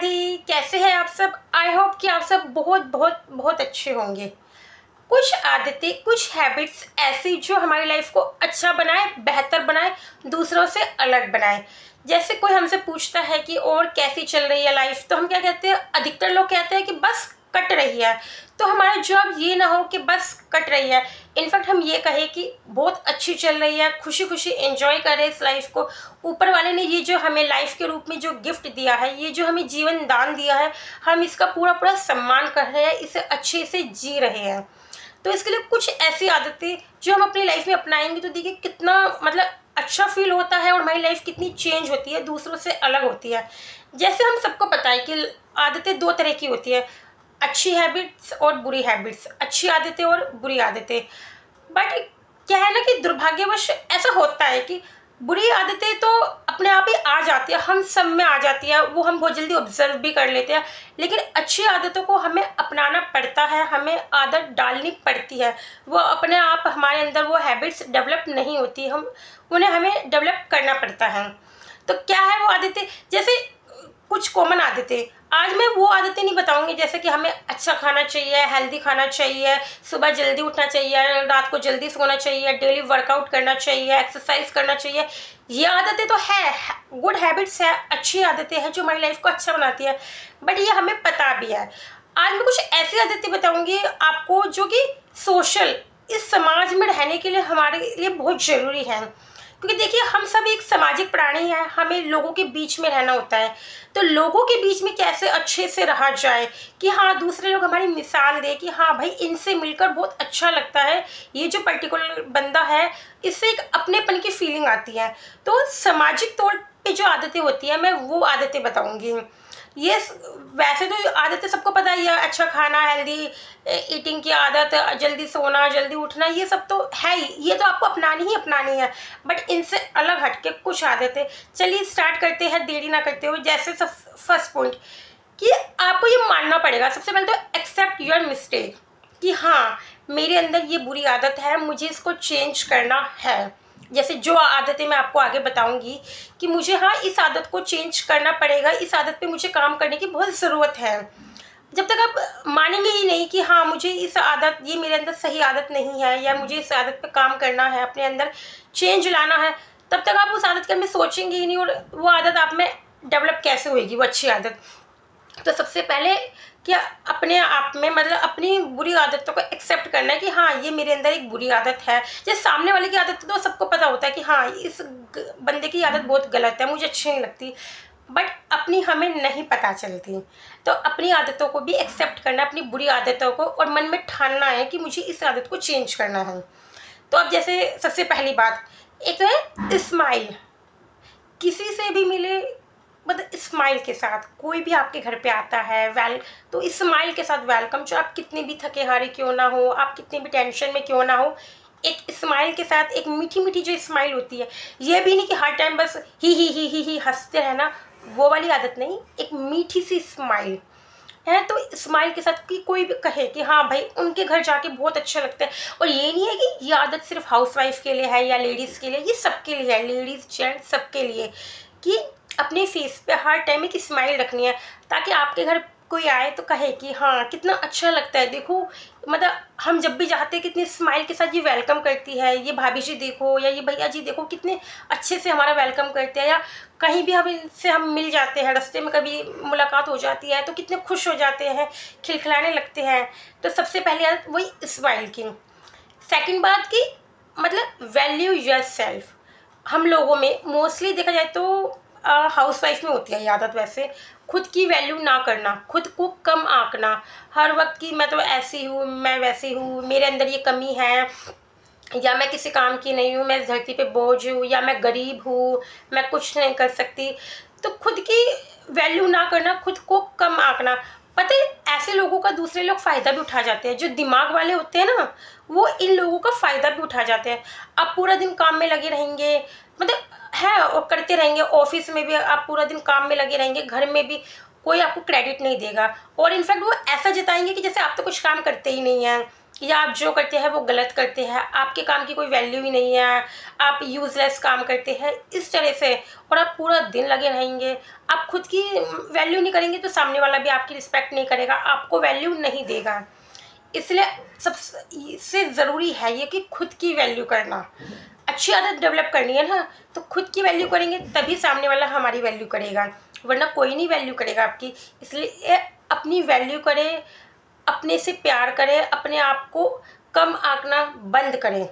राधे। कैसे हैं आप सब? आई होप कि आप सब बहुत बहुत बहुत अच्छे होंगे। कुछ आदतें, कुछ हैबिट्स ऐसी जो हमारी लाइफ को अच्छा बनाए, बेहतर बनाए, दूसरों से अलग बनाए। जैसे कोई हमसे पूछता है कि और कैसी चल रही है लाइफ, तो हम क्या कहते हैं? अधिकतर लोग कहते हैं कि बस कट रही है। तो हमारा जवाब ये ना हो कि बस कट रही है, इनफैक्ट हम ये कहें कि बहुत अच्छी चल रही है, खुशी खुशी एंजॉय करें इस लाइफ को। ऊपर वाले ने ये जो हमें लाइफ के रूप में जो गिफ्ट दिया है, ये जो हमें जीवन दान दिया है, हम इसका पूरा पूरा सम्मान कर रहे हैं, इसे अच्छे से जी रहे हैं। तो इसके लिए कुछ ऐसी आदतें जो हम अपनी लाइफ में अपनाएंगे तो देखिए कितना अच्छा फील होता है और हमारी लाइफ कितनी चेंज होती है, दूसरों से अलग होती है। जैसे हम सबको पता है कि आदतें दो तरह की होती है, अच्छी हैबिट्स और बुरी हैबिट्स, अच्छी आदतें और बुरी आदतें। बट क्या है ना कि दुर्भाग्यवश ऐसा होता है कि बुरी आदतें तो अपने आप ही आ जाती है, हम सब में आ जाती है, वो हम बहुत जल्दी ऑब्जर्व भी कर लेते हैं। लेकिन अच्छी आदतों को हमें अपनाना पड़ता है, हमें आदत डालनी पड़ती है। वो अपने आप हमारे अंदर वो हैबिट्स डेवलप नहीं होती, हमें डेवलप करना पड़ता है। तो क्या है वो आदतें? जैसे कुछ कॉमन आदतें, आज मैं वो आदतें नहीं बताऊंगी जैसे कि हमें अच्छा खाना चाहिए, हेल्दी खाना चाहिए, सुबह जल्दी उठना चाहिए, रात को जल्दी सोना चाहिए, डेली वर्कआउट करना चाहिए, एक्सरसाइज करना चाहिए। ये आदतें तो है, गुड हैबिट्स है, अच्छी आदतें हैं जो हमारी लाइफ को अच्छा बनाती है, बट ये हमें पता भी है। आज मैं कुछ ऐसी आदतें बताऊंगी आपको जो कि सोशल, इस समाज में रहने के लिए हमारे लिए बहुत ज़रूरी है। क्योंकि देखिए हम सब एक सामाजिक प्राणी हैं, हमें लोगों के बीच में रहना होता है। तो लोगों के बीच में कैसे अच्छे से रहा जाए कि हाँ दूसरे लोग हमारी मिसाल दे कि हाँ भाई इनसे मिलकर बहुत अच्छा लगता है, ये जो पर्टिकुलर बंदा है इससे एक अपनेपन की फीलिंग आती है। तो सामाजिक तौर पे जो आदतें होती है मैं वो आदतें बताऊंगी। ये वैसे तो आदतें सबको पता ही है, अच्छा खाना, हेल्दी ईटिंग की आदत, जल्दी सोना, जल्दी उठना, ये सब तो है ही, ये तो आपको अपनानी ही अपनानी है। बट इनसे अलग हटके कुछ आदतें, चलिए स्टार्ट करते हैं देरी ना करते हुए। जैसे फर्स्ट पॉइंट कि आपको ये मानना पड़ेगा सबसे पहले तो एक्सेप्ट योर मिस्टेक, कि हाँ मेरे अंदर ये बुरी आदत है, मुझे इसको चेंज करना है। जैसे जो आदतें मैं आपको आगे बताऊंगी कि मुझे हाँ इस आदत को चेंज करना पड़ेगा, इस आदत पे मुझे काम करने की बहुत ज़रूरत है। जब तक आप मानेंगे ही नहीं कि हाँ मुझे इस आदत, ये मेरे अंदर सही आदत नहीं है, या मुझे इस आदत पे काम करना है, अपने अंदर चेंज लाना है, तब तक आप उस आदत के में सोचेंगे ही नहीं, और वो आदत आप में डेवलप कैसे होएगी, वो अच्छी आदत। तो सबसे पहले क्या अपने आप में अपनी बुरी आदतों को एक्सेप्ट करना है कि हाँ ये मेरे अंदर एक बुरी आदत है। जैसे सामने वाले की आदत तो सबको पता होता है कि हाँ इस बंदे की आदत बहुत गलत है, मुझे अच्छी नहीं लगती, बट अपनी हमें नहीं पता चलती। तो अपनी आदतों को भी एक्सेप्ट करना, अपनी बुरी आदतों को, और मन में ठानना है कि मुझे इस आदत को चेंज करना है। तो अब जैसे सबसे पहली बात, एक तो है स्माइल। किसी से भी मिले स्माइल के साथ, कोई भी आपके घर पे आता है तो स्माइल के साथ वेलकम। जो आप कितने भी थके हारे क्यों ना हो, आप कितने भी टेंशन में क्यों ना हो, एक स्माइल के साथ, एक मीठी मीठी जो स्माइल होती है, ये भी नहीं कि हर टाइम बस ही हंसते रहना, वो वाली आदत नहीं, एक मीठी सी स्माइल है। तो स्माइल के साथ कि कोई भी कहे कि हाँ भाई उनके घर जाके बहुत अच्छा लगता है। और ये नहीं है कि ये आदत सिर्फ हाउसवाइफ के लिए है या लेडीज़ के लिए, ये सबके लिए है, लेडीज़ जेंट्स सबके लिए, कि अपने फेस पे हर टाइम एक स्माइल रखनी है, ताकि आपके घर कोई आए तो कहे कि हाँ कितना अच्छा लगता है, देखो हम जब भी जाते हैं कितनी स्माइल के साथ ये वेलकम करती है, ये भाभी जी देखो या ये भैया जी देखो कितने अच्छे से हमारा वेलकम करते हैं। या कहीं भी हम मिल जाते हैं, रास्ते में कभी मुलाकात हो जाती है तो कितने खुश हो जाते हैं, खिलखिलाने लगते हैं। तो सबसे पहले आदत वही स्माइल की। सेकंड बात की वैल्यू योर सेल्फ। हम लोगों में मोस्टली देखा जाए तो हाउसवाइफ में होती है ये आदत। वैसे खुद की वैल्यू ना करना, खुद को कम आंकना, हर वक्त की मैं तो ऐसी हूँ, मैं वैसी हूँ, मेरे अंदर ये कमी है, या मैं किसी काम की नहीं हूँ, मैं इस धरती पे बोझ हूँ, या मैं गरीब हूँ, मैं कुछ नहीं कर सकती। तो खुद की वैल्यू ना करना, खुद को कम आंकना। पता है ऐसे लोगों का दूसरे लोग फ़ायदा भी उठा जाते हैं, जो दिमाग वाले होते हैं ना, वो इन लोगों का फ़ायदा भी उठा जाते हैं। आप पूरा दिन काम में लगे रहेंगे, है और करते रहेंगे, ऑफिस में भी आप पूरा दिन काम में लगे रहेंगे, घर में भी कोई आपको क्रेडिट नहीं देगा, और इनफैक्ट वो ऐसा जताएंगे कि जैसे आप तो कुछ काम करते ही नहीं हैं। या आप जो करते हैं वो गलत करते हैं, आपके काम की कोई वैल्यू ही नहीं है, आप यूज़लेस काम करते हैं इस तरह से, और आप पूरा दिन लगे रहेंगे, आप खुद की वैल्यू नहीं करेंगे तो सामने वाला भी आपकी रिस्पेक्ट नहीं करेगा, आपको वैल्यू नहीं देगा। इसलिए सबसे ज़रूरी है ये कि खुद की वैल्यू करना, अच्छी आदत डेवलप करनी है ना, तो खुद की वैल्यू करेंगे तभी सामने वाला हमारी वैल्यू करेगा, वरना कोई नहीं वैल्यू करेगा आपकी। इसलिए अपनी वैल्यू करें, अपने से प्यार करें, अपने आप को कम आंकना बंद करें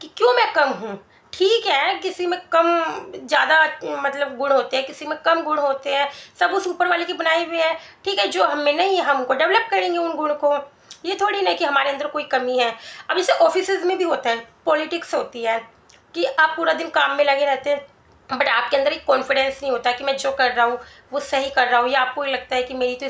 कि क्यों मैं कम हूँ। ठीक है, किसी में कम ज़्यादा मतलब गुण होते हैं, किसी में कम गुण होते हैं, सब उस ऊपर वाले के बनाए हुए हैं। ठीक है, जो हमें नहीं है हम उनको डेवलप करेंगे उन गुण को। ये थोड़ी ना कि हमारे अंदर कोई कमी है। अब जैसे ऑफिसेज में भी होता है, पॉलिटिक्स होती है कि आप पूरा दिन काम में लगे रहते हैं बट आपके अंदर एक कॉन्फिडेंस नहीं होता कि मैं जो कर रहा हूँ वो सही कर रहा हूँ, या आपको लगता है कि मेरी तो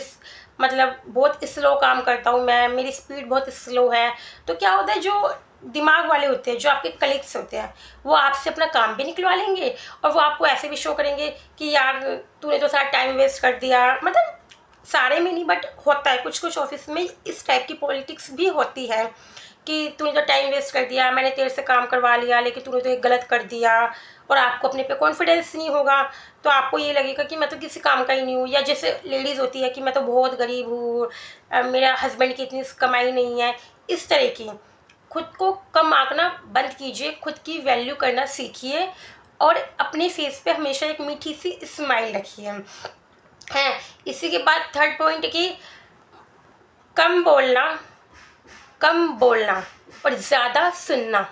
मतलब बहुत स्लो काम करता हूँ मैं, मेरी स्पीड बहुत स्लो है। तो क्या होता है, जो दिमाग वाले होते हैं, जो आपके कलीग्स होते हैं, वो आपसे अपना काम भी निकलवा लेंगे और वो आपको ऐसे भी शो करेंगे कि यार तूने तो सारा टाइम वेस्ट कर दिया। मतलब सारे में नहीं बट होता है, कुछ कुछ ऑफिस में इस टाइप की पॉलिटिक्स भी होती है कि तूने तो टाइम वेस्ट कर दिया, मैंने तेरे से काम करवा लिया लेकिन तूने तो एक गलत कर दिया, और आपको अपने पे कॉन्फिडेंस नहीं होगा तो आपको ये लगेगा कि मैं तो किसी काम का ही नहीं हूँ। या जैसे लेडीज़ होती है कि मैं तो बहुत गरीब हूँ, मेरा हस्बैंड की इतनी कमाई नहीं है, इस तरह की। खुद को कम आंकना बंद कीजिए, खुद की वैल्यू करना सीखिए और अपने फेस पे हमेशा एक मीठी सी स्माइल रखिए। हैं, इसी के बाद थर्ड पॉइंट कि कम बोलना, कम बोलना और ज़्यादा सुनना।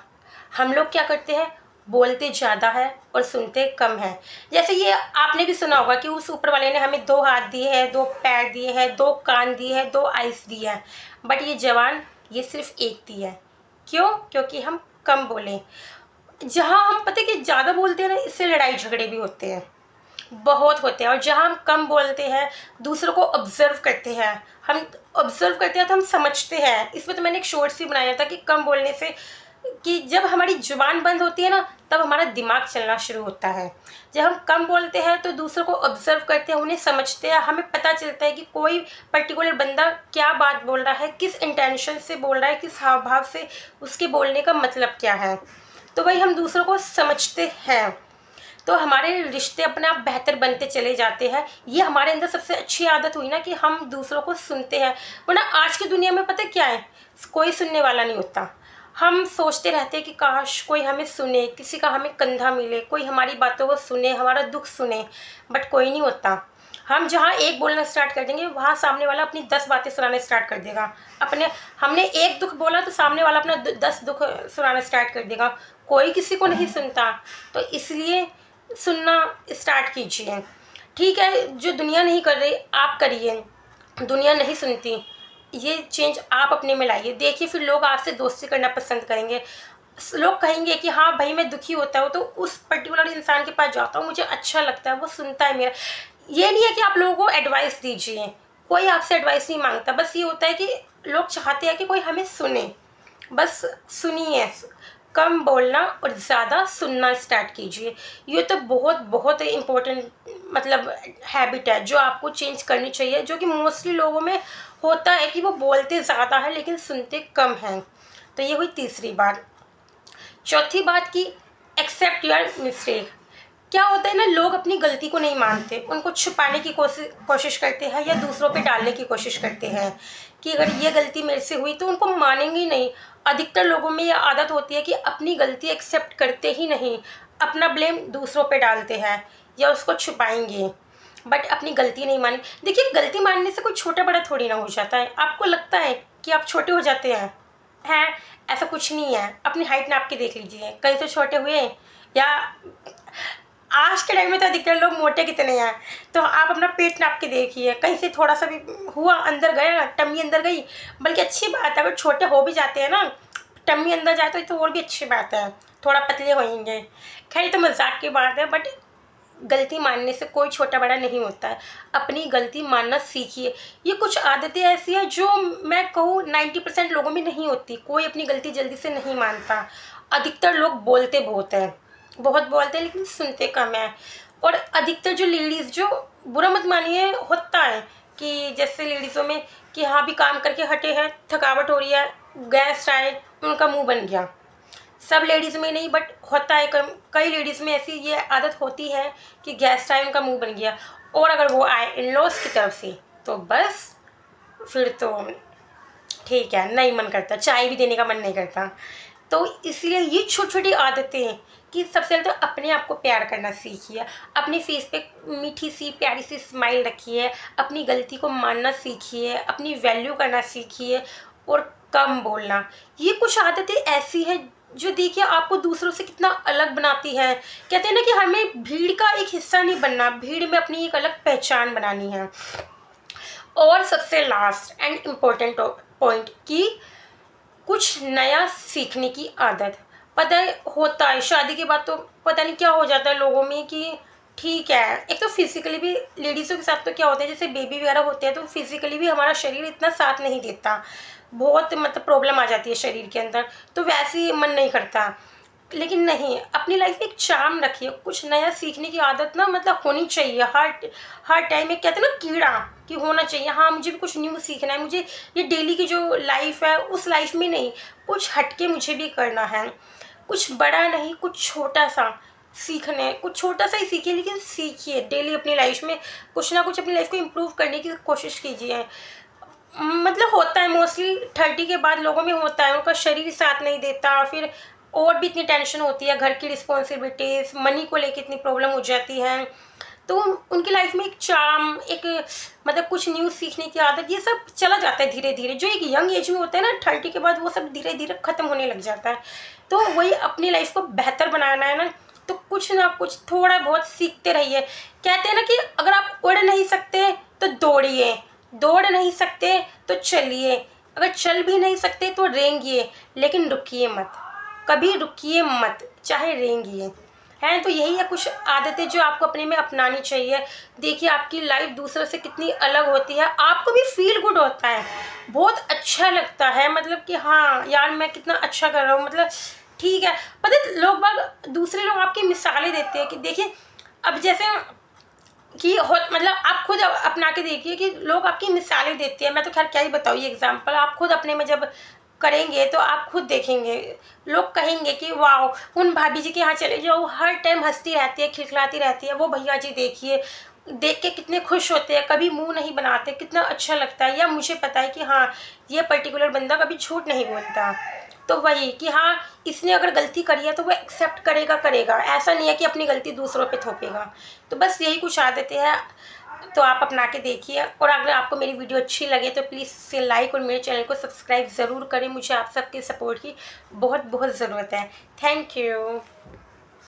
हम लोग क्या करते हैं, बोलते ज़्यादा है और सुनते कम है। जैसे ये आपने भी सुना होगा कि उस ऊपर वाले ने हमें 2 हाथ दिए हैं, 2 पैर दिए हैं, 2 कान दिए हैं, 2 आइज़ दिए हैं, बट ये ज़बान ये सिर्फ एक दी है। क्यों? क्योंकि हम कम बोलें। जहाँ हम पता है कि ज़्यादा बोलते हैं ना, इससे लड़ाई झगड़े भी होते हैं, बहुत होते हैं। और जहाँ हम कम बोलते हैं, दूसरों को ऑब्जर्व करते हैं, हम ऑब्जर्व करते हैं तो हम समझते हैं। इसमें तो मैंने एक शॉर्ट्स भी बनाया था कि कम बोलने से, कि जब हमारी जुबान बंद होती है ना तब हमारा दिमाग चलना शुरू होता है। जब हम कम बोलते हैं तो दूसरों को ऑब्जर्व करते हैं, उन्हें समझते हैं, हमें पता चलता है कि कोई पर्टिकुलर बंदा क्या बात बोल रहा है, किस इंटेंशन से बोल रहा है, किस हाव भाव से, उसके बोलने का मतलब क्या है। तो वही हम दूसरों को समझते हैं तो हमारे रिश्ते अपने आप बेहतर बनते चले जाते हैं। ये हमारे अंदर सबसे अच्छी आदत हुई ना कि हम दूसरों को सुनते हैं। वरना आज की दुनिया में पता क्या है, कोई सुनने वाला नहीं होता। हम सोचते रहते हैं कि काश कोई हमें सुने, किसी का हमें कंधा मिले, कोई हमारी बातों को सुने, हमारा दुख सुने, बट कोई नहीं होता। हम जहाँ एक बोलना स्टार्ट कर देंगे वहाँ सामने वाला अपनी 10 बातें सुनाने स्टार्ट कर देगा। अपने हमने एक दुख बोला तो सामने वाला अपना 10 दुख सुनाना स्टार्ट कर देगा। कोई किसी को नहीं सुनता, तो इसलिए सुनना स्टार्ट कीजिए। ठीक है, जो दुनिया नहीं कर रही आप करिए, दुनिया नहीं सुनती, ये चेंज आप अपने में लाइए। देखिए फिर लोग आपसे दोस्ती करना पसंद करेंगे। लोग कहेंगे कि हाँ भाई मैं दुखी होता हूँ तो उस पर्टिकुलर इंसान के पास जाता हूँ, मुझे अच्छा लगता है, वो सुनता है मेरा। ये नहीं है कि आप लोगों को एडवाइस दीजिए, कोई आपसे एडवाइस नहीं मांगता, बस ये होता है कि लोग चाहते हैं कि कोई हमें सुने। बस सुनिए, कम बोलना और ज़्यादा सुनना स्टार्ट कीजिए। ये तो बहुत बहुत इम्पोर्टेंट मतलब हैबिट है जो आपको चेंज करनी चाहिए, जो कि मोस्टली लोगों में होता है कि वो बोलते ज़्यादा है लेकिन सुनते कम हैं। तो ये हुई तीसरी बात। चौथी बात की एक्सेप्ट योर मिस्टेक। क्या होता है ना, लोग अपनी गलती को नहीं मानते, उनको छुपाने की कोशिश करते हैं या दूसरों पे डालने की कोशिश करते हैं कि अगर ये गलती मेरे से हुई तो उनको मानेंगे ही नहीं। अधिकतर लोगों में यह आदत होती है कि अपनी गलती एक्सेप्ट करते ही नहीं, अपना ब्लेम दूसरों पे डालते हैं या उसको छुपाएंगे, बट अपनी गलती नहीं मानी। देखिए, गलती मानने से कोई छोटा बड़ा थोड़ी ना हो जाता है। आपको लगता है कि आप छोटे हो जाते हैं, ऐसा कुछ नहीं है। अपनी हाइट नाप के देख लीजिए, कहीं तो छोटे हुए, या आज के टाइम में तो अधिकतर लोग मोटे कितने हैं, तो आप अपना पेट नाप के देखिए, कहीं से थोड़ा सा भी हुआ अंदर गया, टम्मी अंदर गई। बल्कि अच्छी बात है अगर छोटे हो भी जाते हैं ना, टम्मी अंदर जाए तो और भी अच्छी बात है, थोड़ा पतले होंगे। खैर तो मजाक की बात है, बट गलती मानने से कोई छोटा बड़ा नहीं होता है। अपनी गलती मानना सीखिए। ये कुछ आदतें ऐसी हैं जो मैं कहूँ 90% लोगों में नहीं होती। कोई अपनी गलती जल्दी से नहीं मानता। अधिकतर लोग बोलते बहुत हैं, बहुत बोलते हैं लेकिन सुनते कम हैं। और अधिकतर जो लेडीज़, जो बुरा मत मानिए, होता है कि जैसे लेडीज़ों में कि हाँ भी काम करके हटे हैं, थकावट हो रही है, गेस्ट आए, उनका मुंह बन गया। सब लेडीज़ में नहीं, बट होता है, कई लेडीज़ में ऐसी ये आदत होती है कि गेस्ट आए, उनका मुंह बन गया। और अगर वो आए इन लॉज की तरफ से तो बस फिर तो ठीक है, नहीं मन करता, चाय भी देने का मन नहीं करता। तो इसलिए ये छोटी छोटी आदतें कि सबसे पहले तो अपने आप को प्यार करना सीखिए, अपने फेस पे मीठी सी प्यारी सी स्माइल रखिए, अपनी गलती को मानना सीखिए, अपनी वैल्यू करना सीखिए और कम बोलना। ये कुछ आदतें ऐसी हैं जो देखिए आपको दूसरों से कितना अलग बनाती है। कहते हैं ना कि हमें भीड़ का एक हिस्सा नहीं बनना, भीड़ में अपनी एक अलग पहचान बनानी है। और सबसे लास्ट एंड इम्पोर्टेंट पॉइंट कि कुछ नया सीखने की आदत। पता है होता है शादी के बाद तो पता नहीं क्या हो जाता है लोगों में कि ठीक है, एक तो फिजिकली भी लेडीज़ों के साथ तो क्या होता है, जैसे बेबी वगैरह होते हैं तो फिजिकली भी हमारा शरीर इतना साथ नहीं देता, बहुत मतलब प्रॉब्लम आ जाती है शरीर के अंदर, तो वैसे ही मन नहीं करता। लेकिन नहीं, अपनी लाइफ में एक चार्म रखिए, कुछ नया सीखने की आदत ना मतलब होनी चाहिए हर हर टाइम। एक कहते हैं ना कीड़ा कि होना चाहिए, हाँ मुझे भी कुछ न्यू सीखना है, मुझे ये डेली की जो लाइफ है उस लाइफ में नहीं, कुछ हटके मुझे भी करना है। कुछ बड़ा नहीं, कुछ छोटा सा सीखने, कुछ छोटा सा ही सीखिए, लेकिन सीखिए डेली अपनी लाइफ में कुछ ना कुछ, अपनी लाइफ को इम्प्रूव करने की कोशिश कीजिए। मतलब होता है मोस्टली 30 के बाद लोगों में होता है, उनका शरीर साथ नहीं देता, फिर और भी इतनी टेंशन होती है, घर की रिस्पॉन्सिबिलिटीज, मनी को लेके इतनी प्रॉब्लम हो जाती है, तो उनकी लाइफ में एक चार्म, एक मतलब कुछ न्यूज़ सीखने की आदत, ये सब चला जाता है धीरे धीरे। जो एक यंग एज में होता है ना 30 के बाद, वो सब धीरे धीरे ख़त्म होने लग जाता है। तो वही अपनी लाइफ को बेहतर बनाना है ना, तो कुछ ना कुछ थोड़ा बहुत सीखते रहिए। कहते हैं ना कि अगर आप उड़ नहीं सकते तो दौड़िए, दौड़ नहीं सकते तो चलिए, अगर चल भी नहीं सकते तो रेंगिए, लेकिन रुकिए मत, कभी रुकिए मत, चाहे रेंगिए। हैं तो यही है कुछ आदतें जो आपको अपने में अपनानी चाहिए। देखिए आपकी लाइफ दूसरों से कितनी अलग होती है, आपको भी फील गुड होता है, बहुत अच्छा लगता है, मतलब कि हाँ यार मैं कितना अच्छा कर रहा हूँ, मतलब ठीक है। पता है लोग बाग, दूसरे लोग आपकी मिसालें देते हैं कि देखिए अब जैसे कि हो, मतलब आप खुद अपना के देखिए कि लोग आपकी मिसालें देते हैं। मैं तो खैर क्या ही बताऊँ ये एग्जांपल, आप खुद अपने में जब करेंगे तो आप खुद देखेंगे, लोग कहेंगे कि वाह उन भाभी जी के यहाँ चले जाओ, हर टाइम हंसती रहती है, खिलखिलाती रहती है, वो भैया जी देखिए देख के कितने खुश होते हैं, कभी मुंह नहीं बनाते, कितना अच्छा लगता है। या मुझे पता है कि हाँ ये पर्टिकुलर बंदा कभी झूठ नहीं बोलता। तो वही कि हाँ इसने अगर गलती करी है तो वो एक्सेप्ट करेगा करेगा, ऐसा नहीं है कि अपनी गलती दूसरों पे थोपेगा। तो बस यही कुछ आदतें हैं, तो आप अपना के देखिए। और अगर आपको मेरी वीडियो अच्छी लगे तो प्लीज़ इसे लाइक और मेरे चैनल को सब्सक्राइब ज़रूर करें, मुझे आप सबके सपोर्ट की बहुत बहुत ज़रूरत है। Thank you.